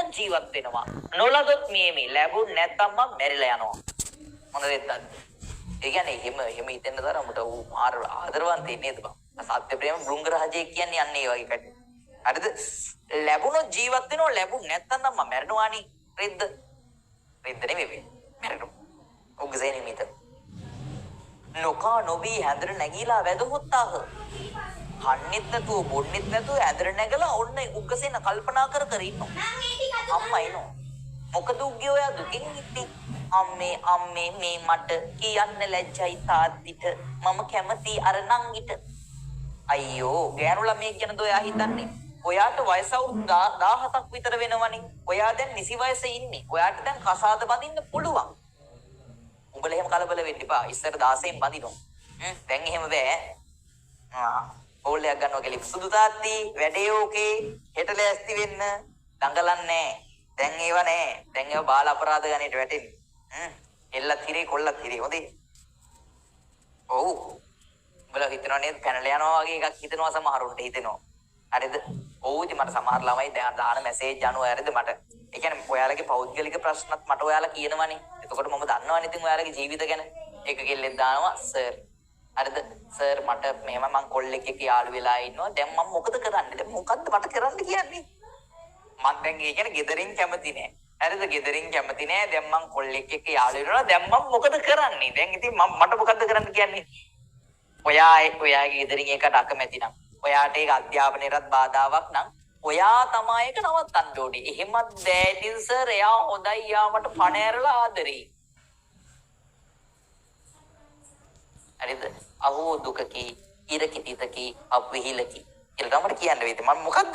මම ජීවත් වෙනවා. නොලදොත් මේ ලැබුණ නැත්තම් මම මැරිලා යනවා. මොනද එද්දත්. ඒ කියන්නේ එහෙම හිතෙන්න තරමට ඌ මාර ආදරවන්තයෙක් නේද බං. සත්‍ය ප්‍රේම බෘංග රාජය කියන්නේ අන්න ඒ වගේ කට්ටිය. හරිද? ලැබුණොත් ජීවත් වෙනවා ලැබුණ නැත්තම් නම් මම මැරෙනවානේ. රෙද්ද. රෙද්ද නෙමෙයි. මැරෙනවා. උග්ගසේ නිමිත. නොකා නොබී හැඳර නැගීලා වැදහොත්තාහ. කන්නෙත් නැතුව බොන්නෙත් නැතුව ඇදර නැගලා ඔන්න උග්ගසේන කල්පනා කර කර ඉන්නවා. අම්මා එනවා. මොකද උග්ගේ ඔයා දුකින් ඉන්නේ? අම්මේ මේ මට කියන්න ලැජ්ජයි තාත්තිට. මම කැමති අර නංගිට. අයියෝ ගෑනු ළමයෙක් ගැනද ඔයා හිතන්නේ? ඔයාට වයස අවුරුදු 17ක් විතර වෙනවනේ. ඔයා දැන් නිසි වයසේ ඉන්නේ. ඔයාට දැන් කසාද බඳින්න පුළුවන්. උඹලා එහෙම කලබල වෙන්න එපා. ඉස්සර 16න් බඳිනවා. දැන් එහෙම බෑ. ඕලයක් ගන්නවා කියලා සුදු තාත්ති වැඩේ ඕකේ. හෙට ලෑස්ති වෙන්න. දඟලන්නේ. දැන් ඒව නෑ. දැන් ඒව බාල අපරාධ ගණයට වැටෙන්නේ. එල්ලත් හිරේ කොල්ලත් හිරේ හොඳේ. ඔව්. උඹලා හිතනවා නේද පැනලා යනවා වගේ එකක් හිතනවා සමහරුන්ට හිතෙනවා. හරිද? ඔව් ඉතින් මට සමහර ළමයි දැන් දාන මැසේජ් අනුව හරිද මට. ඒ කියන්නේ ඔයාලගේ පෞද්ගලික ප්‍රශ්නත් මට ඔයාලා කියනවනේ. එතකොට මම දන්නවනේ ඉතින් ඔයාලගේ ජීවිත ගැන. ඒක කෙල්ලෙක් දානවා සර්. හරිද? සර් මට මෙහෙම මං කොල්ලෙක් එක්ක යාළු වෙලා ඉන්නවා. දැන් මම මොකද කරන්නේ? දැන් මොකද්ද මට කරන්න කියන්නේ? මං දැන් ඒ කියන්නේ ගෙදරින් කැමති නෑ. හරිද? ගෙදරින් කැමති නෑ. දැන් මං කොල්ලෙක් එක්ක යාළු වෙනවා. දැන් මම මොකද කරන්නේ? දැන් ඉතින් මට මොකද්ද කරන්න කියන්නේ? ඔයාගේ ගෙදරින් ඒකට අකමැති නම් ඔයාට ඒක අධ්‍යාපනයටත් බාධාවක් නම් ඔයා තමයි ඒක නවත්තන්න ඕනේ. එහෙමත් බෑ ඉතින් සර් එයා හොඳයි යාමට පණ ඇරලා ආදරේ. හරිද? අහෝ දුකකි ඉරකිතිතකි අපවිහිලකි කියලා තමයි කියන්න වේද මම මොකද්ද